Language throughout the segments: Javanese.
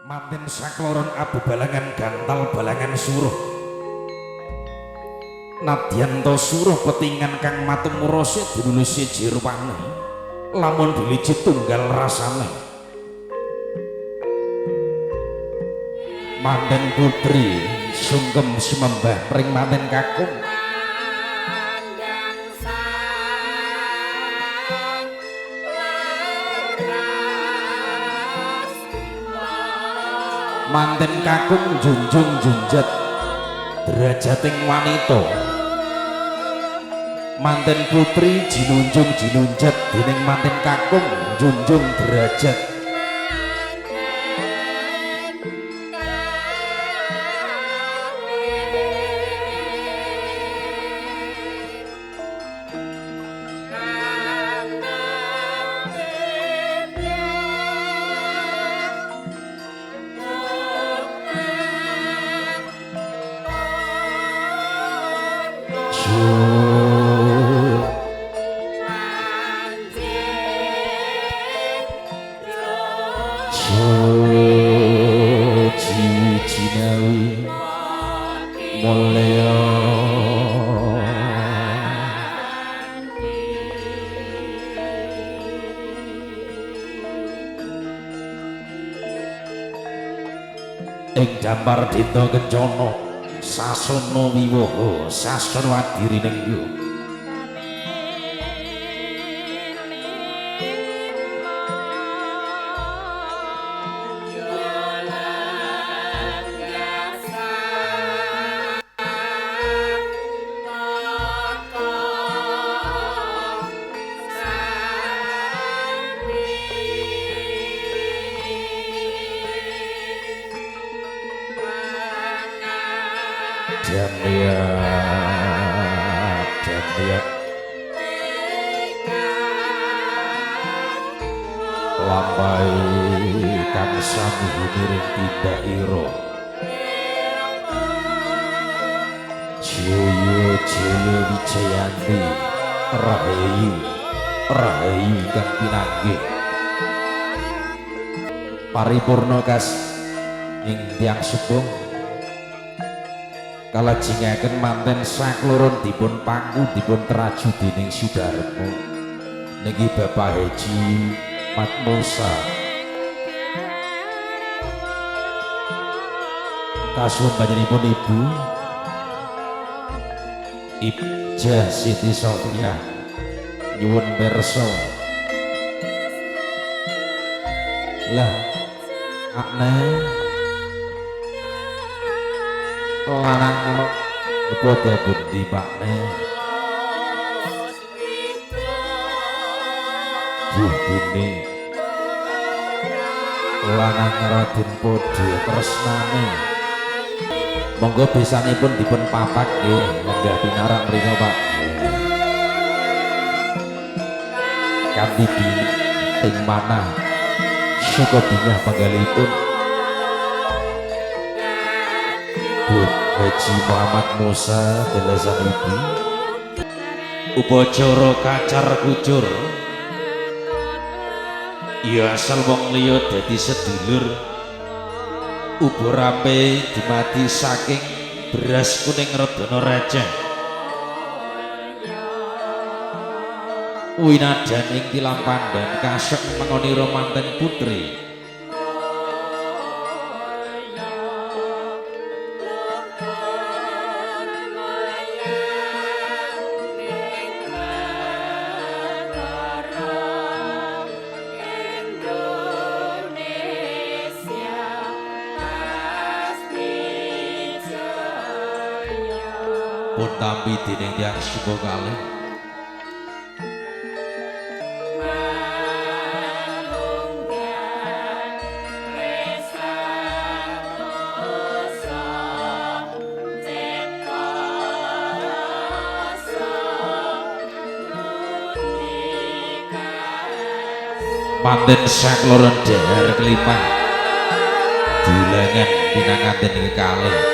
manten sakloron abu balangan gantal balangan suruh nadyanto suruh petingan kang matumurose dinulisi jirwane lamun diliji tunggal rasane manten putri sungkem sumembah pring manten kakung manten kakung junjung junjat derajating wanita manten putri jinunjung jinunjat dening manten kakung junjung derajat ing dampar dita kencana sasana wiwaha sasana adirining yo Jamia lampai kang sami humiring tindak ira Jaya Jaya Wijayanti Rahayu Rahayu kang pinanggih paripurna kas ing tiyang subung kalajengaken manten sakloron dipun pangku dipun teraju dening Sudarmo niki Bapak Haji Matmosa kasuwun panjenenganipun Ibu Ibja Siti Sofia nyuwun pirsa lah akne lanang kepada bundi pakne bundine lanang Raden Podhe tresnane monggo besanipun dipun papak nggih lenggah pinarang mriko Pak kanthi ing manah syukur dinyah panggalipun Haji Muhammad Musa Delasan Ibu upacara kacar kucur ya asal wong liya dadi sedulur ubur rampe dimati saking beras kuning redana receh winadan ing tilam pandan kasek mengonira manten putri pun tampi dening tiyang suba kalih manten sakloron dahar kelimah dilengen pinanganten ing kalih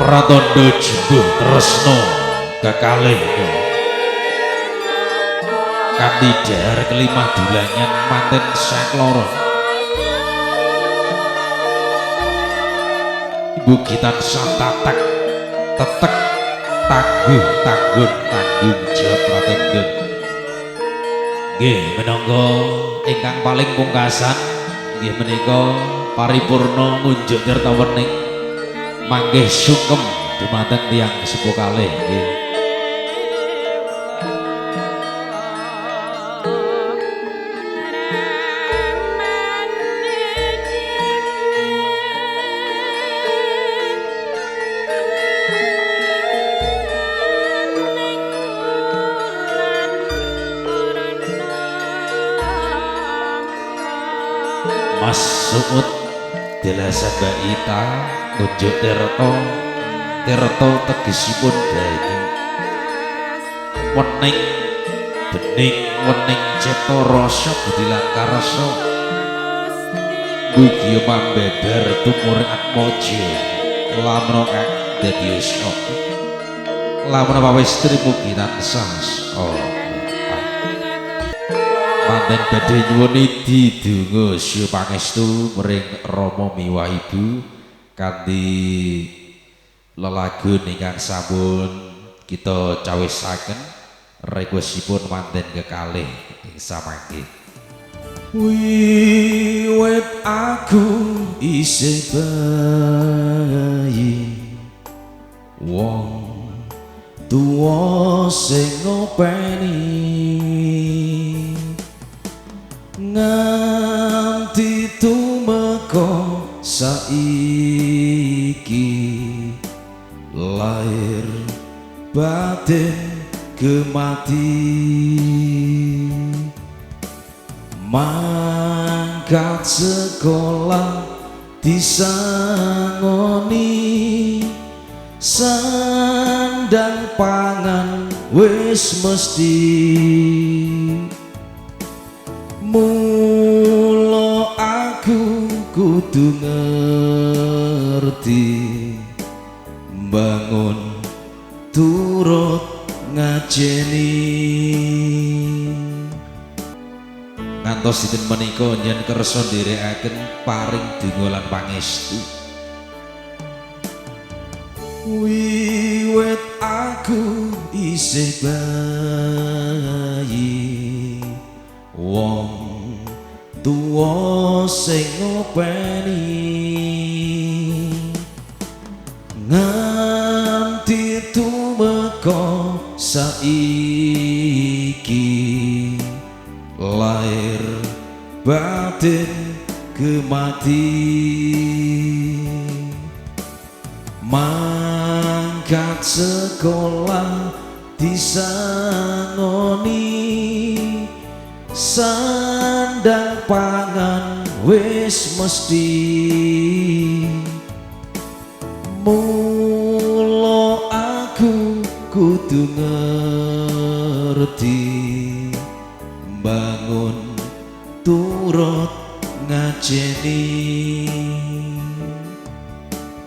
Pratandha jembuh tresna kekalih kanthi dhahar kelimah dulangan manten sakloro ibu gitan santatak tetek tangguh tanggung jawab pratenggen nggih menangga ingkang paling pungkasan nggih menika paripurna ngunjuk tirta wening manggih sungkem dumateng tiyang sepuh kalih nggih Mas Suud Delasa Baita ngunjuk tirta tegesipun banyu wening bening wening cipta rasa budi lan karasa mugi pambebar tumurip atmaja lamna kang dadi usha lamna pawistri mugi tansah manten badhe nyuwun didonga sya pangestu mring Rama miwah Ibu kanthi lelagon ingkang sampun kita cawisaken requestipun manten kekalih ing samangke wiwit aku isih bayi wong tuwa sing ngopeni nganti tumeka saiki lahir batin gemati mangkat sekolah disangoni sandang pangan wis mesti mula aku kudu ngerti bangun turut ngajeni ngantos dinten menika yen kersa nderekaken paring donga lan pangestu wiwit aku isih bayi wong tuwa sing ngopeni nganti tumeka saiki lahir batin gemati mangkat sekolah disangoni sandang pangan wis mesti mula aku kudu ngerti bangun turut ngajeni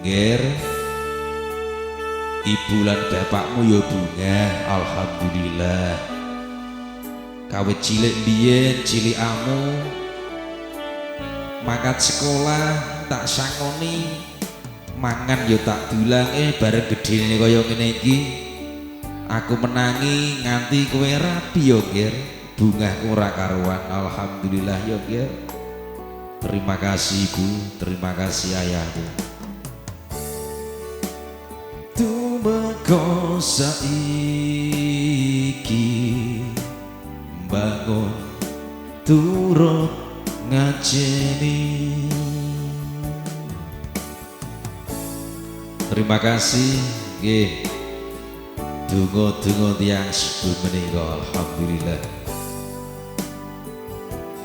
nger ibu lan bapakmu ya bunga alhamdulillah kawit cilik biyen cilikamu mangkat sekolah tak sangoni mangan yo tak dulang bareng gedene kaya ngene iki aku menangi nganti kowe rapi yo ger bungaku ora karuan alhamdulillah yo ger terima kasih ibu terima kasih ayahku tumeka saiki bangun turut ngajeni terima kasih nggih donga-donga tiyang sepuh menika alhamdulillah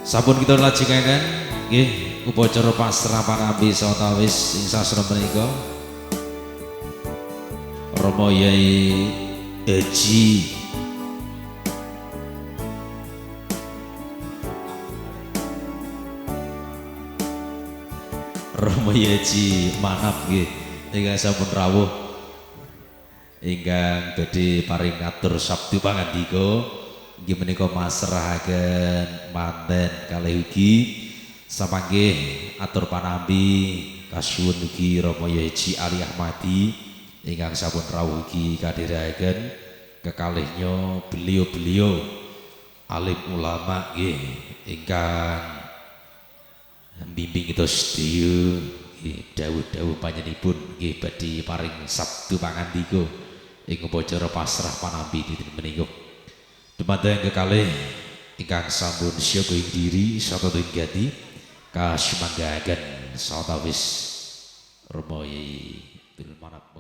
sampun kita lajengaken nggih upacara pasrah panampi sawetawis ing sastra menika Rama Yai Haji Rama Haji Manap nggih ingkang sampun rawuh ingkang badhe paring ngatur sabdu pangandika inggih menika masrahaken manten kalih ugi sapanggih atur panampi kasuwun ugi Rama Haji Ali Ahmadi ingkang sampun rawuh ugi kadhiraken kekalihnya beliau-beliau alim ulama nggih ingkang bimbing kita sedaya dawuh-dawuh panjenenganipun nggih badhe paring sabtu pangandika ing upacara pasrah panampi dinten menika. Dumateng kekalih ingkang sampun siaga ing diri sarta tunggati kasumanggaken sawetawis Rama Yai Bil Manap